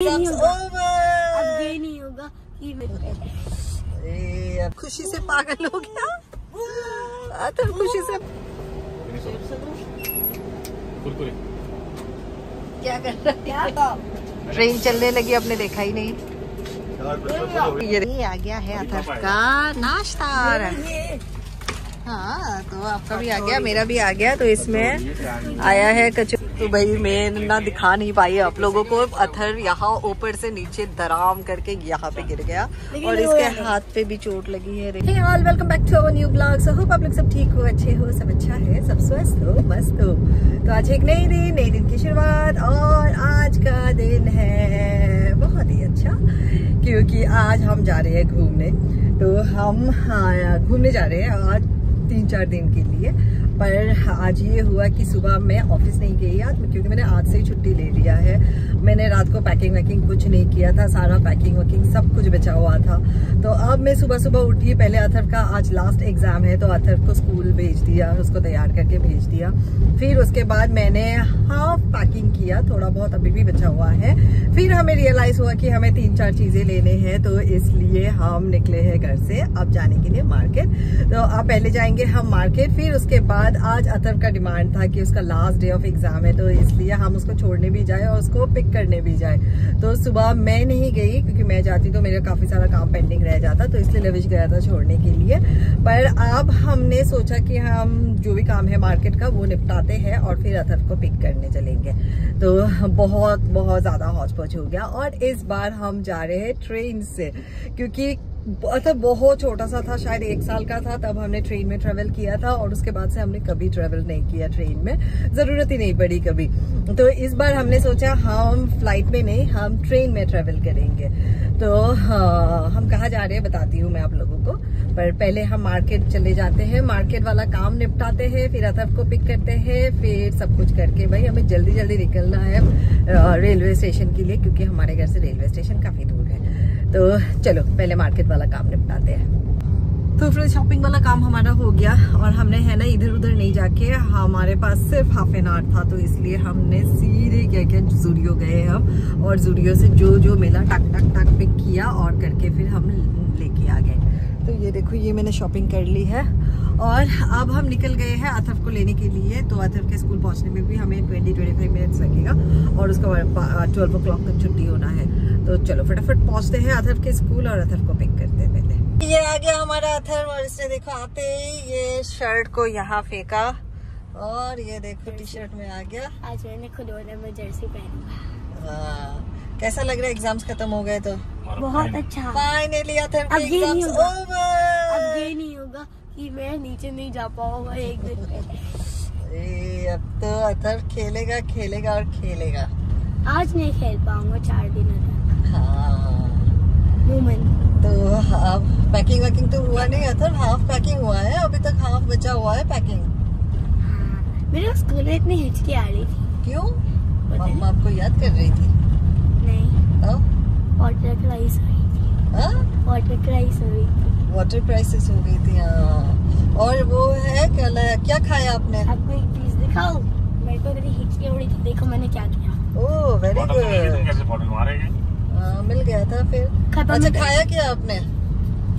अब ये नहीं होगा कि अब खुशी से पागल हो गया। तो खुशी से क्या कर रहा है? ट्रेन चलने लगी, आपने देखा ही नहीं। ये आ गया है अथर्व का नाश्ता। हाँ, तो आपका भी आ गया, मेरा भी आ गया। तो इसमें आया है कचौरी। तो भाई मैं ना दिखा नहीं पाई आप लोगों को। अथर्व यहाँ ऊपर से नीचे धराम करके यहाँ पे गिर गया और इसके हाथ पे भी चोट लगी है। Hey all, welcome back to our new blog. So hope आप लोग सब ठीक हो, अच्छे हो, सब अच्छा है, सब स्वस्थ हो, मस्त हो। तो आज एक नई दिन की शुरुआत, और आज का दिन है बहुत ही अच्छा क्योंकि आज हम जा रहे हैं घूमने। तो हम घूमने जा रहे हैं आज 3-4 दिन के लिए। पर आज ये हुआ कि सुबह मैं ऑफिस नहीं गई आज, क्योंकि मैंने आज से ही छुट्टी ले लिया है। मैंने रात को पैकिंग वैकिंग कुछ नहीं किया था, सारा पैकिंग वैकिंग सब कुछ बचा हुआ था। तो अब मैं सुबह सुबह उठी, पहले अथर्व का आज लास्ट एग्जाम है तो अथर्व को स्कूल भेज दिया, उसको तैयार करके भेज दिया। फिर उसके बाद मैंने हाफ पैकिंग किया, थोड़ा बहुत अभी भी बचा हुआ है। फिर हमें रियलाइज हुआ कि हमें 3-4 चीजें लेने हैं, तो इसलिए हम निकले हैं घर से अब जाने के लिए मार्केट। तो अब पहले जाएंगे हम मार्केट, फिर उसके बाद आज अथर्व का डिमांड था कि उसका लास्ट डे ऑफ एग्जाम है, तो इसलिए हम उसको छोड़ने भी जाए और उसको पिक करने भी जाए। तो सुबह मैं नहीं गई क्योंकि मैं जाती तो मेरा काफी सारा काम पेंडिंग रह जाता, तो इसलिए लविश गया था छोड़ने के लिए। पर अब हमने सोचा कि हम जो भी काम है मार्केट का वो निपटाते हैं और फिर अथर्व को पिक करने चलेंगे। तो बहुत ज्यादा हौच पौच हो गया। और इस बार हम जा रहे हैं ट्रेन से, क्योंकि बहुत छोटा सा था, शायद 1 साल का था तब हमने ट्रेन में ट्रेवल किया था, और उसके बाद से हमने कभी ट्रेवल नहीं किया ट्रेन में, जरूरत ही नहीं पड़ी कभी। तो इस बार हमने सोचा हम फ्लाइट में नहीं, हम ट्रेन में ट्रेवल करेंगे। तो हाँ, हम कहाँ जा रहे हैं बताती हूँ मैं आप लोगों को। पर पहले हम मार्केट चले जाते हैं, मार्केट वाला काम निपटाते हैं, फिर अथर्व को पिक करते हैं, फिर सब कुछ करके भाई हमें जल्दी जल्दी निकलना है रेलवे स्टेशन के लिए, क्योंकि हमारे घर से रेलवे स्टेशन काफी दूर है। तो चलो पहले मार्केट वाला काम निपटाते हैं। तो फिर शॉपिंग वाला काम हमारा हो गया, और हमने है ना इधर उधर नहीं जाके, हमारे पास सिर्फ हाफ एन आवर था, तो इसलिए हमने सीधे क्या जूडियो गए हम, और जूडियो से जो मिला टक टक टक पिक किया और करके फिर हम लेके आ गए। तो ये देखो, ये मैंने शॉपिंग कर ली है और अब हम निकल गए हैं अथर्व को लेने के लिए। तो अथर्व के स्कूल पहुंचने में भी हमें 20-25 मिनट्स लगेगा, और उसका 12 o'clock तक छुट्टी होना है। तो चलो फटाफट पहुंचते हैं अथर्व के स्कूल और अथर्व को पिक करते हैं पहले। ये आ गया हमारा अथर्व, और इसने देखो आते ही ये शर्ट को यहाँ फेंका, और ये देखो टी शर्ट में आ गया। आज मैंने खुद में जर्सी पहनी। कैसा लग रहा है? एग्जाम्स खत्म हो गए तो बहुत अच्छा। फाइनली अथर्व के एग्जाम्स ओवर। अब ये नहीं होगा कि मैं नीचे नहीं जा पाऊंगा एक दिन। अब तो अथर्व खेलेगा और खेलेगा। आज नहीं खेल पाऊंगा 4 दिन तक। हाँ। तो अब पैकिंग वैकिंग तो हुआ नहीं अथर्व, हाफ पैकिंग हुआ है, अभी तक हाफ बचा हुआ है पैकिंग। हाँ, मेरे स्कूल में इतनी हिचकी आ रही थी। क्यों? मम्मा आपको याद कर रही थी? नहीं। तो वाटर क्राइसिस हो रही थी। वाटर क्राइसिस हो रही थी। वाटर क्राइसिस हो गई थी। और वो है क्या खाया आपने? आपको एक चीज दिखाऊं? मेरे को इतनी हिचकी हो रही थी, देखो मैंने क्या किया। Oh very good. मिल गया था फिर। अच्छा खाया क्या आपने?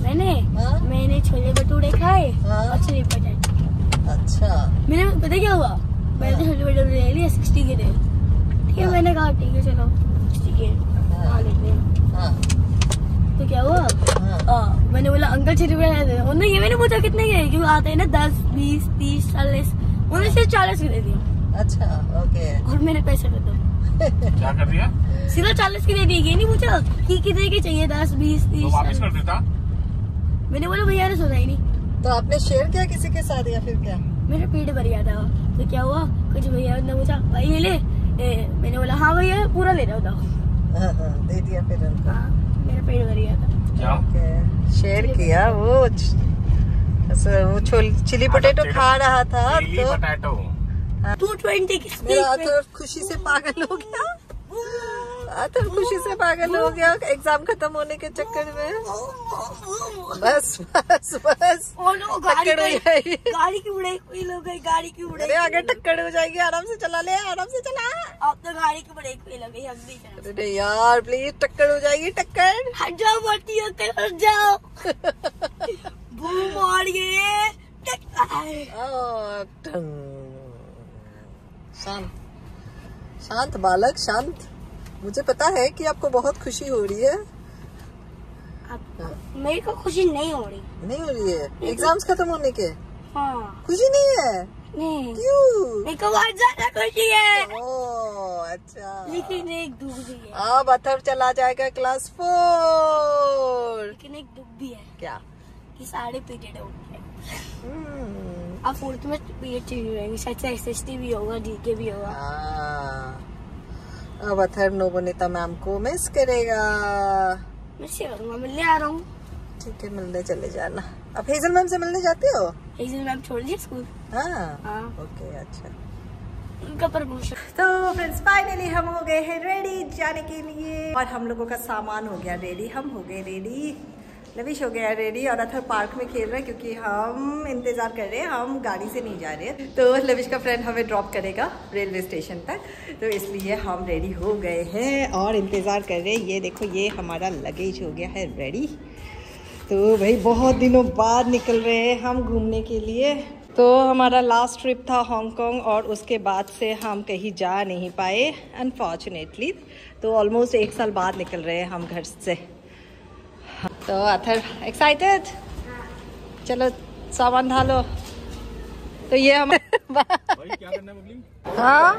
मैंने छोले भटूरे खाए और चिली पटेटो। अच्छा। मैंने पता क्या हुआ, मैंने छोले भटूरे ले लिए 60 के थे। ठीक है, मैंने कहा ठीक है चलो 60 के खा लेते हैं। तो क्या हुआ, मैंने बोला अंकल चिली पटेटो दे। उन्होंने ये मैंने पूछा कितने के, क्योंकि आते हैं ना 10, 20, 30, 40। उन्होंने सिर्फ 40 के दे दिया। अच्छा ओके। और मैंने पैसे दे दो। क्या कर दिया? सीधा 40 की दे दी। ये नहीं पूछा कि कितने के चाहिए, 10, 20, 30। तो वापस कर देता। मैंने बोला भैया ने सुना ही नहीं। तो आपने शेयर किया किसी के साथ या फिर क्या? मेरा पेट भर गया था। तो क्या हुआ, कुछ भैया ने पूछा भाई ये ले। मैंने बोला हाँ भैया पूरा ले रहा हूँ। दे दिया फिर उनको। हाँ, मेरा पेट भर गया था। क्या? शेयर किया वो चिली पोटैटो खा रहा था तो 220 की मेरा अथर्व खुशी से पागल हो गया। अतर खुशी से पागल हो गया एग्जाम खत्म होने के चक्कर में। बस बस बस टक्कर हो जाएगी, गाड़ी की उड़ाई कोई लोग गई, गाड़ी की उड़ाई। अरे आगे टक्कर हो जाएगी, आराम से चला ले, आराम से चला। अब तो गाड़ी की उड़ाई कोई लग गई, हम नहीं चला। अरे यार प्लीज टक्कर हो जाएगी, टक्कर। हट जाओ मोटी होते, हट जाओ। बूम मार गए। शांत शांत बालक शांत। मुझे पता है कि आपको बहुत खुशी हो रही है। मेरे को खुशी नहीं हो रही। नहीं हो रही है एग्जाम्स खत्म होने के? हाँ। खुशी नहीं है? नहीं। क्यों? मेरे को बहुत ज्यादा खुशी है। ओह अच्छा। लेकिन एक दुख भी है। अब अथर चला जाएगा क्लास 4। लेकिन एक दुख भी है। क्या? कि सारे पीरियड हो गए। अब 4th में पीरियड चेंज हो जाएंगे, शायद से SST भी होगा, GK भी होगा। अब अथर नोबोनीता मैम को मिस करेगा। मैं मिलने आ रहा हूँ। ठीक है मिलने चले जाना। अब हेजल मैम से मिलने जाते हो? हेजल मैम छोड़ दिया स्कूल। हाँ ओके अच्छा। उनका प्रमोशन। तो फ्रेंड्स फाइनली हम हो गए हैं रेडी जाने के लिए और हम लोगों का सामान हो गया रेडी, हम हो गए रेडी, लविश हो गया रेडी और अथर पार्क में खेल रहे हैं क्योंकि हम इंतजार कर रहे हैं, हम गाड़ी से नहीं जा रहे। तो लविश का फ्रेंड हमें ड्रॉप करेगा रेलवे स्टेशन तक, तो इसलिए हम रेडी हो गए हैं और इंतजार कर रहे हैं। ये देखो ये हमारा लगेज हो गया है रेडी। तो भाई बहुत दिनों बाद निकल रहे हैं हम घूमने के लिए। तो हमारा लास्ट ट्रिप था हांगकांग और उसके बाद से हम कहीं जा नहीं पाए अनफॉर्चुनेटली। तो ऑलमोस्ट 1 साल बाद निकल रहे हैं हम घर से। तो अथर एक्साइटेड? चलो सामान ढालो। तो ये हम क्या करना है? हाँ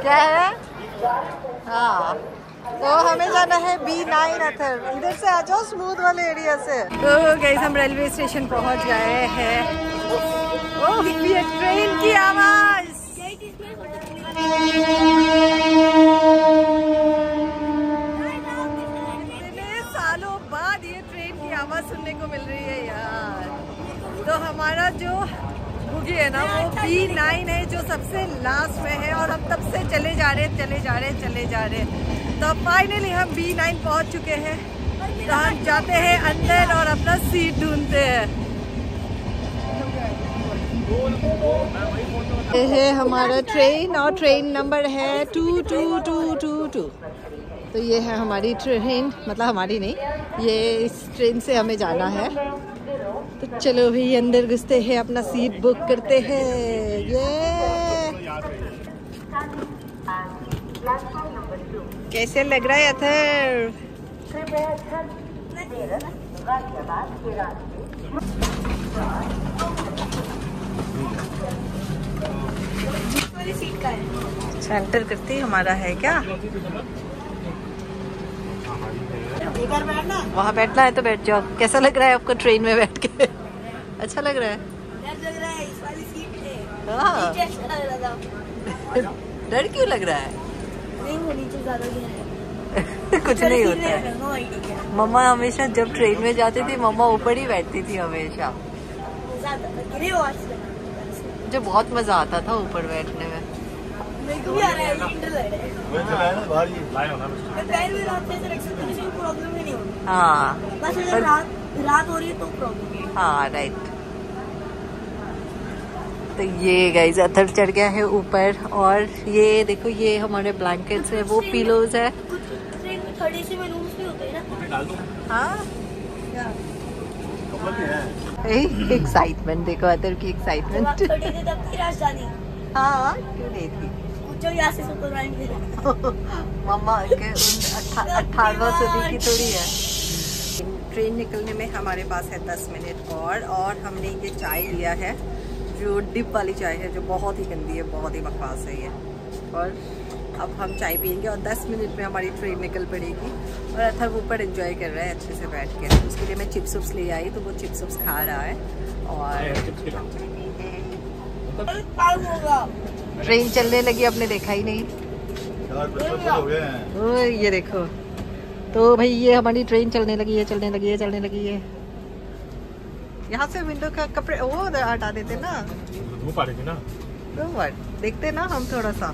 क्या है? हाँ तो हमें जाना है B9 अथर। इधर से आ जाओ स्मूथ वाले एरिया से। तो गाइस हम रेलवे स्टेशन पहुंच गए हैं। ओह ये ट्रेन की आवाज। सालों बाद ये ट्रेन की आवाज सुनने को मिल रही है यार। तो हमारा जो बुगी है ना वो B9 है जो सबसे लास्ट में है और हम तब से चले जा रहे। तो फाइनली हम B9 पहुंच चुके हैं। तो हम जाते हैं अंदर और अपना सीट ढूंढते हैं। ये है हमारा ट्रेन और ट्रेन नंबर है 2222। तो ये है हमारी ट्रेन, मतलब हमारी नहीं, ये इस ट्रेन से हमें जाना है। तो चलो भाई अंदर घुसते हैं, अपना सीट बुक करते हैं। ये कैसे लग रहा है अथर? सीट का है। सेंटर करती हमारा है क्या? वहाँ बैठना है तो बैठ जाओ। कैसा लग रहा है आपको ट्रेन में बैठ के? अच्छा लग रहा है? लग रहा है इस वाली सीट पे। हाँ। नीचे अच्छा लग रहा था। डर क्यों लग रहा है? नहीं वो नीचे ज्यादा गया है। कुछ नहीं होता है। मम्मा हमेशा जब ट्रेन में जाती थी मम्मा ऊपर ही बैठती थी हमेशा। मुझे बहुत मजा आता था ऊपर बैठने में। मेरे को भी आ रहा है। हाँ बस अगर रात हो रही है तो प्रॉब्लम। हाँ राइट। तो ये गाइस अथर चढ़ गया है ऊपर और ये देखो ये हमारे ब्लैंकेट्स है, वो पिलोज है। ट्रेन में 30 में रूम्स भी होते हैं ना। हाँ एक्साइटमेंट देखो अथर की एक्साइटमेंट। राजधानी हाँ क्यों नहीं थी? यहाँ से मम्मा के 18वीं सदी की थोड़ी है। ट्रेन निकलने में हमारे पास है 10 मिनट और हमने ये चाय लिया है जो डिप वाली चाय है जो बहुत ही गंदी है, बहुत ही बकवास है ये। और अब हम चाय पियेंगे और 10 मिनट में हमारी ट्रेन निकल पड़ेगी। और अथर वो ऊपर एंजॉय कर रहा है अच्छे से बैठ के। उसके लिए मैं चिप्स उप्स ले आई तो वो चिप्स उप्स खा रहा है। और ट्रेन चलने लगी, आपने देखा ही नहीं। ओ ये देखो। तो भाई ये हमारी ट्रेन चलने लगी है। यहाँ से विंडो का कपड़े वो हटा देते ना, धूप आ रही थी ना, देखते ना हम थोड़ा सा।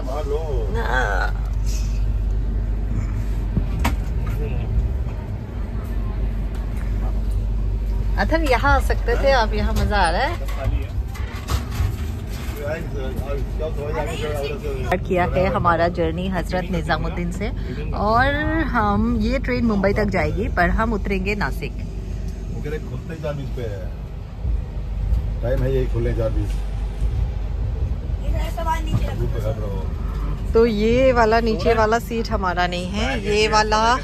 बाहर लो। अथर यहाँ आ सकते थे आप, यहाँ मजा आ रहा है। किया है हमारा जर्नी हजरत निजामुद्दीन से, और हम ये ट्रेन मुंबई तक जाएगी, पर हम उतरेंगे नासिक। खुलते 4:20 पे है, टाइम है, यही खुलने 4:20। तो ये वाला नीचे वाला सीट हमारा नहीं है, ये वाला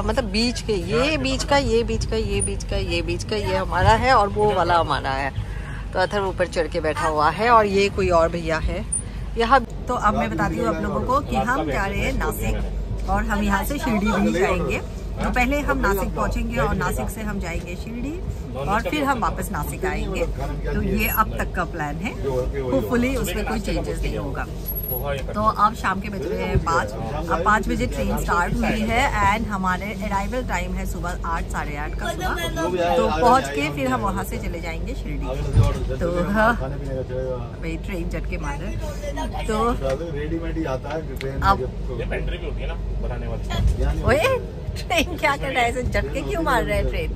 मतलब बीच के, ये बीच का, ये बीच का, ये बीच का, ये बीच का, ये हमारा है, और वो वाला हमारा है। तो अथर ऊपर चढ़ के बैठा हुआ है, और ये कोई और भैया है यहाँ। तो अब मैं बताती हूँ आप लोगों को कि हम जा रहे हैं नासिक, और हम यहाँ से शिरडी भी जाएंगे। तो पहले हम नासिक पहुँचेंगे, और नासिक से हम जाएंगे शिरडी, और फिर हम वापस नासिक आएंगे। तो ये अब तक का प्लान है, होपफुली उसमें कोई चेंजेस नहीं होगा। तो अब शाम के बज रहे हैं 5। अब 5 बजे ट्रेन स्टार्ट हुई है, एंड हमारे अराइवल टाइम है सुबह 8, साढ़े 8 का सुबह। तो पहुंच के फिर हम वहां से चले जाएंगे शिरडी। तो हाँ भाई ट्रेन झटके मार रहे। तो रेडीमेड ही आता है अब ओए ट्रेन क्या कर रहा है, ऐसे झटके क्यों मार रहे हैं ट्रेन?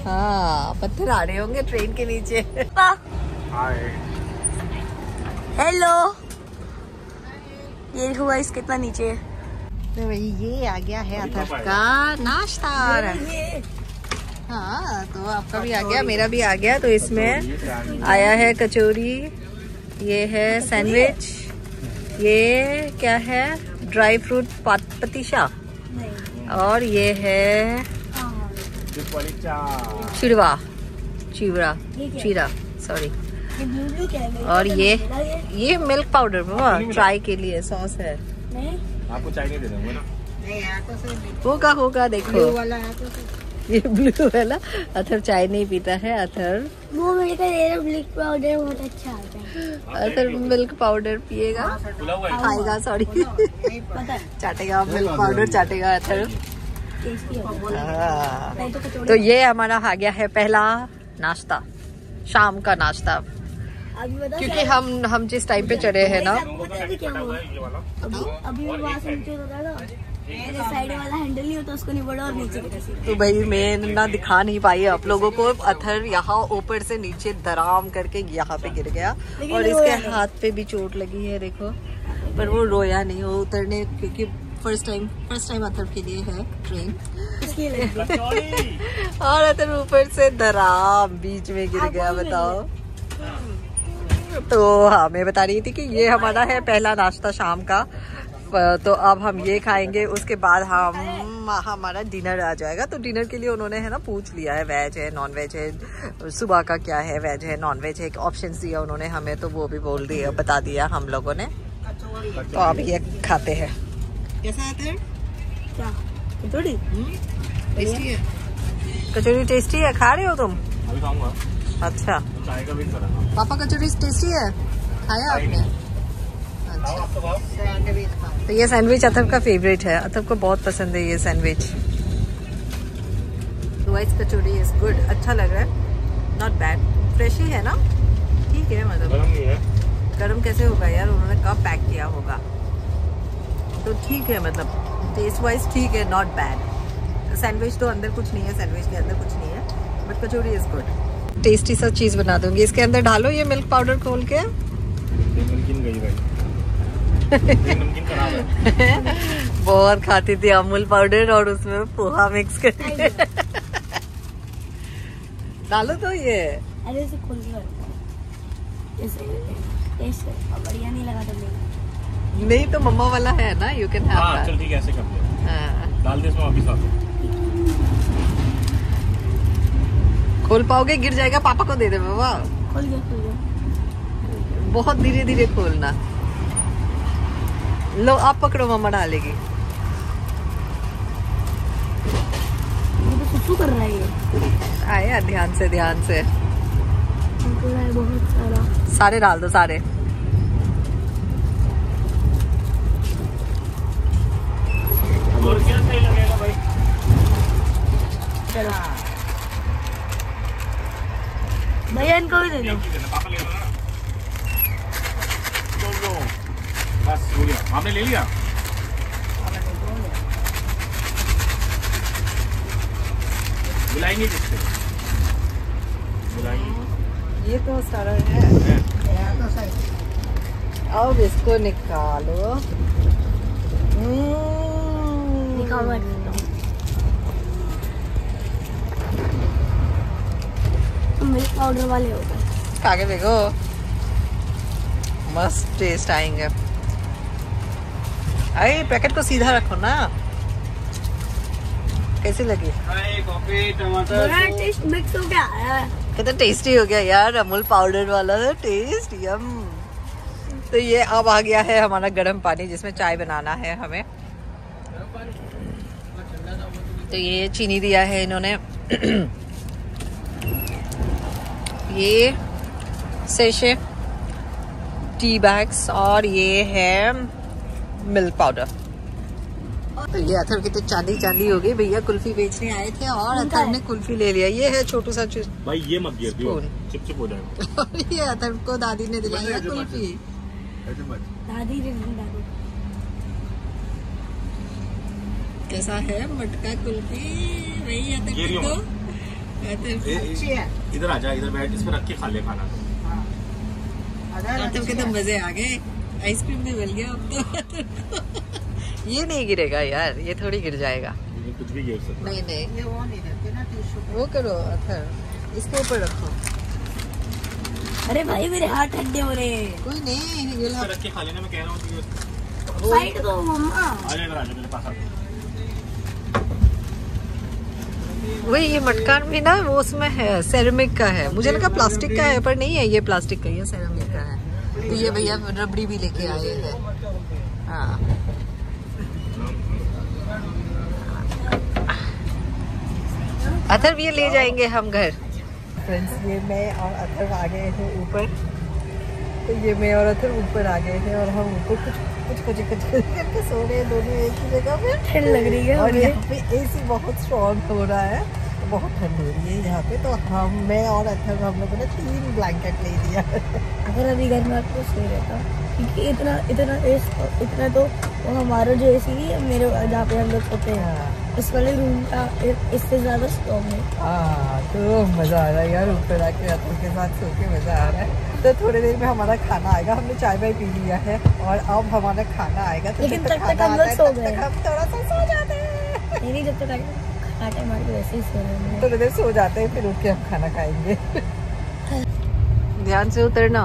हाँ पत्थर आ रहे होंगे ट्रेन के नीचे। हेलो, ये हुआ इस कितना नीचे। तो भाई ये आ गया है अथर का नाश्ता। हाँ तो आपका भी आ गया, मेरा भी आ गया। तो इसमें आया है कचौरी, ये है सैंडविच, ये क्या है ड्राई फ्रूट पतीशा, और ये है चीरा सॉरी। और ये मिल्क पाउडर बाबा चाय के लिए सॉस है। आपको चाय नहीं दे दूंगा ना। होगा देखो ये ब्लू वाला। अथर चाय नहीं पीता है, अथर वो मिल्क पाउडर बहुत अच्छा आता है। अथर मिल्क पाउडर पिएगा, खाएगा सॉरी चाटेगा, मिल्क पाउडर चाटेगा अथर। तो ये हमारा आ गया है पहला नाश्ता, शाम का नाश्ता। क्योंकि हम जिस टाइम पे चढ़े हैं ना, अभी वहाँ से नीचे साइड वाला हैंडल नहीं होता, उसको नहीं बढ़ा और नीचे। तो भाई मैं ना दिखा नहीं पाई आप लोगों को। अथर यहाँ ऊपर से नीचे धराम करके यहाँ पे गिर गया, और इसके हाथ पे भी चोट लगी है देखो, पर वो रोया नहीं, वो उतरने, क्योंकि फर्स्ट टाइम अथर के लिए है ट्रेन। और अथर ऊपर से धराम बीच में गिर गया, बताओ। तो हाँ मैं बता रही थी कि ये हमारा है पहला नाश्ता शाम का। तो अब हम ये खाएंगे, उसके बाद हमारा डिनर आ जाएगा। तो डिनर के लिए उन्होंने है ना पूछ लिया है, वेज है नॉन वेज है, सुबह का क्या है, वेज है नॉन वेज है, एक ऑप्शन दिया उन्होंने हमें, तो वो भी बोल दिया, बता दिया हम लोगों ने। तो अब ये खाते हैं। कैसा आता है? क्या कचौड़ी? टेस्टी है, कचौड़ी टेस्टी है। खा रहे हो तुम? अभी खाऊंगा। अच्छा चाय का वेट कर रहा हूं। पापा कचौड़ी टेस्टी है, खाया आपने? अच्छा तो ये सैंडविच अथर का फेवरेट है, अथर को बहुत पसंद है ये sandwich. Vice kachori is good, अच्छा लग रहा है, नॉट बैड, फ्रेश ही है ना, ठीक है। मतलब गरम नहीं है। गरम कैसे होगा यार, उन्होंने कब पैक किया होगा। तो ठीक है, मतलब टेस्ट वाइज ठीक है, नॉट बैड। सैंडविच तो अंदर कुछ नहीं है, सैंडविच के अंदर कुछ नहीं है, but kachori is good. Tasty सा चीज बना दूंगी। इसके अंदर डालो ये मिल्क पाउडर खोल के। नमकीन गई भाई। नमकीन खराब है। बहुत खाती थी अमूल पाउडर, और उसमें पोहा मिक्स करके डालो। तो ये अरे इसे खोल के टेस्ट बढ़िया नहीं लगा तो नहीं, तो मम्मा वाला है ना, यू कैन हैव। चल ठीक है, ऐसे कर दे, डाल दे इसमें वापस आ दो। खोल पाओगे? गिर जाएगा, पापा को दे दे बाबा। खोल गया। बहुत धीरे धीरे खोलना। लो आप पकड़ो, मम्मा डालेगी। ये तो सुसु कर रहा है ये। आया ध्यान से बहुत सारे डाल दो, सारे। और क्या सही लगेगा भाई? भैया इनको भी दे दो। पापा ले लो ना। लो बस हो गया, आपने ले लिया। बुलाएंगे किससे? बुलाएंगे। ये तो सारा है। अब इसको निकालो। निकाल मत। मिल्क पाउडर वाले हो गए। खा के देखो, मस्त टेस्ट आएंगे। अरे पैकेट को सीधा रखो ना। कैसी लगी? कॉफी टमाटर बड़ा टेस्ट मिक्स हो गया है। कितना टेस्टी हो गया यार, अमूल पाउडर वाला टेस्ट, यम। तो ये अब आ गया है हमारा गर्म पानी जिसमें चाय बनाना है हमें। तो ये चीनी दिया है इन्होंने। ये सेशे टी बैग्स और ये है मिल्क पाउडर। तो ये अथर की तो चांदी चांदी हो गई। भैया कुल्फी बेचने आए थे और अथर ने कुल्फी ले लिया। ये है छोटू सा भाई, ये मत गिर दियो, स्पून। चिप हो जाएगा। और ये अथर को दादी ने दिलाई है कुल्फी। दादी ने दादी कैसा है मटका कुल्फी? वही ये भी अथर अच्छी है। इधर आ जा, इधर बैठ, इस पर रख के खा ले खाना। तो के तो मजे आ गए। आइसक्रीम भी मिल गया अब तो। ये नहीं गिरेगा यार, ये थोड़ी गिर जाएगा। कुछ भी गिर सकता है। नहीं ये वो नहीं देते ना टिश्यू। वो करो अथर, इसके ऊपर रखो। अरे भाई मेरे हाथ ठंडे हो रहे हैं। कोई नहीं, ये इस पर रख के खा लेना, मैं कह रहा हूँ। साइड दो मम्मा। आ जा, इधर आ जा मेरे पास। वही ये मटका भी ना वो उसमें है, सेरेमिक का है। मुझे लगा प्लास्टिक का है पर नहीं है, ये प्लास्टिक का ही है, सेरेमिक का है। तो ये भैया रबड़ी भी लेके आए हैं। हाँ अथर ये ले जाएंगे हम घर। फ्रेंड्स ये मैं और अथर आ गए हैं ऊपर। तो ये मैं और अथर ऊपर आ गए हैं और हम ऊपर कुछ करके सो रहे हैं दोनों एक ही जगह पे। ठंड लग रही है और यहाँ पे एसी बहुत स्ट्रॉन्ग हो रहा है, तो बहुत ठंड हो रही है यहाँ पे। तो मैं और अथर हम लोगों ने 3 ब्लैंकेट ले लिया। अगर अभी घर में आपको सही रहता, क्योंकि इतना तो वो हमारा जो एसी है मेरे जहाँ पे हम लोग सोते हैं इस वाले रूम का इससे ज्यादा स्ट्रॉन्ग है। हाँ तो मजा आ रहा है यार, ऊपर आके अथर के साथ सो के मजा आ रहा है। तो थोड़ी देर में हमारा खाना आएगा। हमने चाय वाय पी लिया है और अब हमारा खाना आएगा। तो लेकिन तब तक हम लोग सो गए। हम थोड़ा सा सो जाते हैं। नहीं जब तक खाते हमारे वैसे ही सो रहे हैं। थोड़ी देर सो जाते हैं, फिर उठ के हम खाना खाएंगे। ध्यान से उतरना।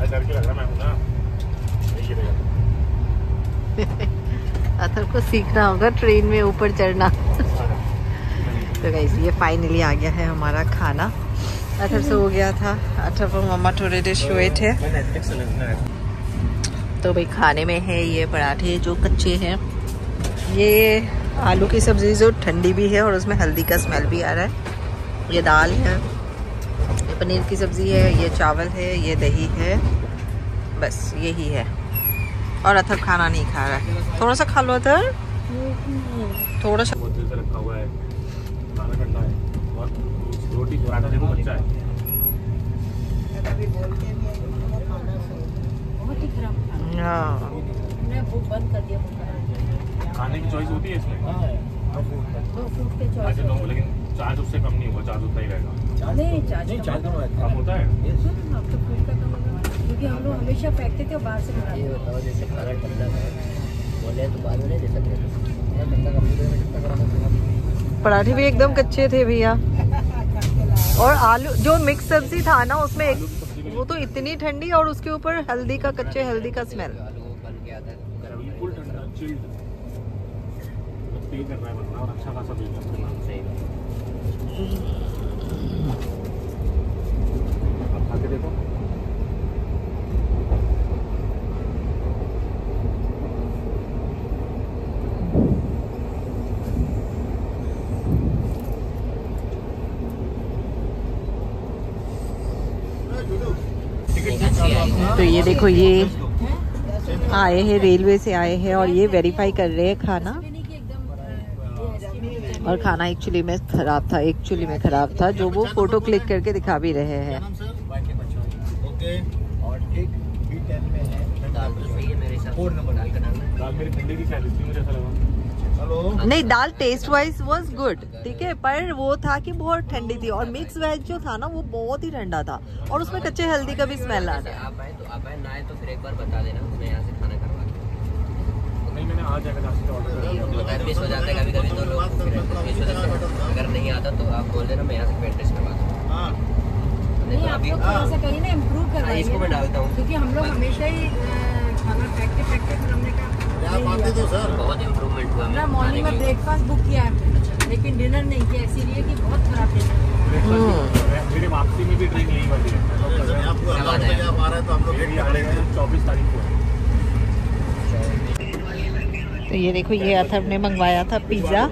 डर के लग रहा मैं हूँ ना, नहीं गिरेगा। अथर को सीखना होगा ट्रेन में ऊपर चढ़ना। तो गाइस ये फाइनली आ गया है हमारा खाना। अथर से हो गया था, अथर को मम्मा थोड़े देर सोए थे। तो भाई खाने में है ये पराठे जो कच्चे हैं, ये आलू की सब्जी जो ठंडी भी है और उसमें हल्दी का स्मेल भी आ रहा है, ये दाल है, ये पनीर की सब्जी है, ये चावल है, ये दही है, बस यही है। और अथर खाना नहीं खा रहा है। थोड़ा सा खा लो अथर, थोड़ा सा। बहुत दिल से रखा हुआ है, खाना ठंडा है और रोटी पराठा देखो कच्चा है। हाँ खाने की चॉइस होती है इसमें। अच्छा तो लेकिन चार्ज उससे कम नहीं होगा, चार्ज उतना ही रहेगा। नहीं चार्ज कम होता है क्योंकि हम लोग हमेशा फेंकते थे बाहर से मंगाते थे। ये बताओ जैसे खाना ठंडा है बोले तो बाद में जैसा ठंडा कंप्यूटर में कितना कराना। पराठे भी एकदम कच्चे थे भैया। और आलू जो मिक्स सब्जी था ना उसमें वो तो इतनी ठंडी और उसके ऊपर हल्दी का कच्चे हल्दी का स्मेल। आलू बन गया था बिल्कुल ठंडा चिल्ड, पे कर रहा है बंदा और अच्छा खासा बिल कर रहा है। सही अब खा के देखो। तो ये देखो ये आए हैं रेलवे से आए हैं और ये वेरीफाई कर रहे हैं खाना। और खाना एक्चुअली में खराब था, जो वो फोटो क्लिक करके दिखा भी रहे हैं। ओके, और एक B10 में है दाल, तो सही है मेरे हिसाब से। 4 नंबर दाल का नाम है। दाल मेरी ठंडी की शायद इसलिए मुझे ऐसा लगा। हेलो, नहीं, दाल टेस्ट वाइज वाज गुड, ठीक है, पर वो था कि बहुत ठंडी थी। और मिक्स वेज जो था ना वो बहुत ही ठंडा था, और उसमें कच्चे हल्दी का भी स्मेल आ रहा है। आप आए ना आए तो फिर एक बार बता देना, मैं यहाँ से खाना करवा के। नहीं, मैंने आज जाकर नाश्ते ऑर्डर किया। मिस हो जाता है कभी कभी, तो लोग मिस हो जाते हैं। अगर नहीं आता तो आप बोल देना, मैं यहाँ से पेट टेस्ट करवा दूँ। हाँ नहीं तो आप अभी लोग थोड़ा सा करिए ना, इम्प्रूव करवाइए इसको मैं ना। डालता हूँ, क्योंकि हम लोग हमेशा ही खाना फेंकते फिर हमने कहा आप आते तो सर। बहुत इम्प्रूवमेंट हुआ। हमने मॉर्निंग में ब्रेकफास्ट बुक किया है, लेकिन डिनर नहीं किया, इसीलिए कि बहुत खराब डिनर। मेरी वापसी में भी ट्रेन यही वाली है। आपको 8 बजे आप आ रहे हैं तो हम लोग मेरी आ रही है 24 तारीख को। तो ये देखो, ये अथर्व ने मंगवाया था पिज़्ज़ा,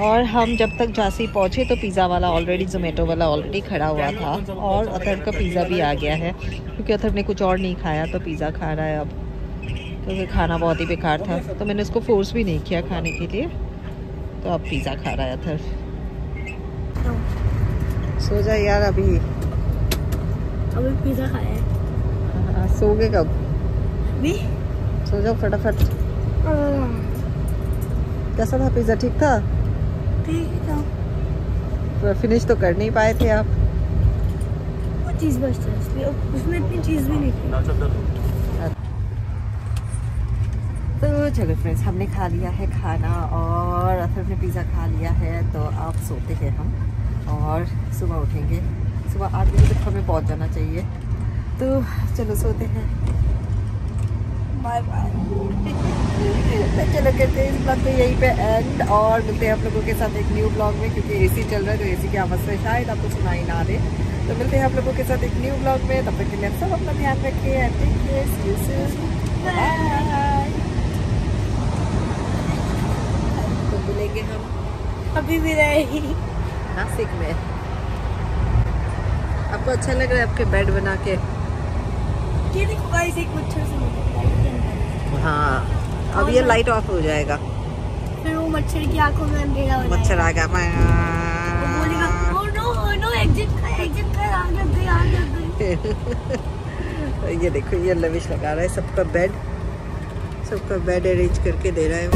और हम जब तक झांसी पहुँचे तो पिज़्ज़ा वाला ऑलरेडी, जोमेटो वाला ऑलरेडी खड़ा हुआ था, और अथर्व का पिज़्ज़ा भी आ गया है। क्योंकि अथर्व ने कुछ और नहीं खाया तो पिज़्ज़ा खा रहा है अब, क्योंकि खाना बहुत ही बेकार था। तो मैंने उसको फोर्स भी नहीं किया खाने के लिए, तो अब पिज़्ज़ा खा रहा है अथर्व। सो जा यार, अभी पिज़्ज़ा खाया है। हाँ, सोगे कब? भी सो जाओ फटाफट। कैसा था पिज़्ज़ा? ठीक था? ठीक था। तो फिनिश तो कर नहीं पाए थे आप? वो चीज़ बचता है, इसलिए उसमें इतनी चीज़ भी नहीं थी। तो चलो फ्रेंड्स, हमने खा लिया है खाना, और अथर्व ने पिज़्ज़ा खा लिया है, तो आप सोते हैं हम, और सुबह उठेंगे। सुबह 8 बजे तक हमें पहुंच जाना चाहिए, तो चलो सोते हैं। Bye bye. तो चलो करते हैं इस ब्लॉग को यहीं पे एंड, और मिलते हैं आप लोगों के साथ एक न्यू ब्लॉग में, क्योंकि एसी चल रहा है तो एसी की आवाज़ से शायद आपको सुनाई ना दे। तो मिलते हैं आप लोगों के साथ एक न्यू ब्लॉग में, तब तक के लिए सब अपना ध्यान रखिए। Take care, see you soon, bye. तो मिलेंगे हम अभी भी रहेगी नासिक में। आपको अच्छा लग रहा है आपके बेड बना के? ये देखो गाइस, एक मच्छर से मुझे हाँ, अब ये लाइट ऑफ हो जाएगा, फिर वो मच्छर की आंखों में अंधेरा हो जाएगा। मच्छर आ गया। वो बोलेगा ओ नो एग्जिट कर आ गए। ये देखो, ये लविश लगा रहा है सबका बेड अरेंज करके दे रहा है।